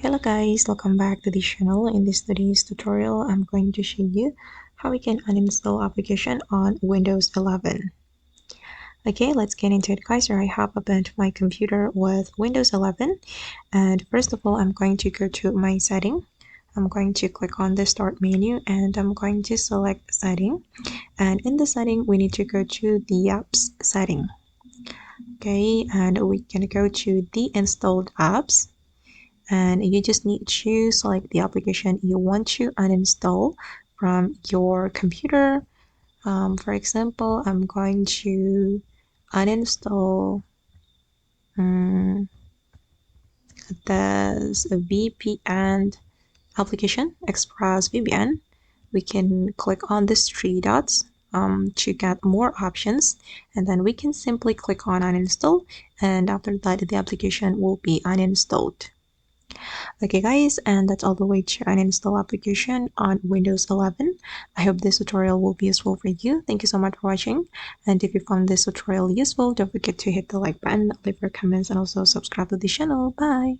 Hello guys, welcome back to the channel. In this today's tutorial, I'm going to show you how we can uninstall application on Windows 11. Okay, let's get into it guys. Here I have opened my computer with Windows 11, and first of all, I'm going to go to my setting. I'm going to click on the start menu and I'm going to select setting, and in the setting we need to go to the apps setting. Okay, and we can go to the installed apps, and you just need to select the application you want to uninstall from your computer. For example, I'm going to uninstall this VPN application, Express VPN. We can click on these three dots to get more options, and then we can simply click on uninstall, and after that the application will be uninstalled. Okay guys, and that's all the way to uninstall application on Windows 11. I hope this tutorial will be useful for you. Thank you so much for watching, and if you found this tutorial useful, don't forget to hit the like button, leave your comments, and also subscribe to the channel. Bye!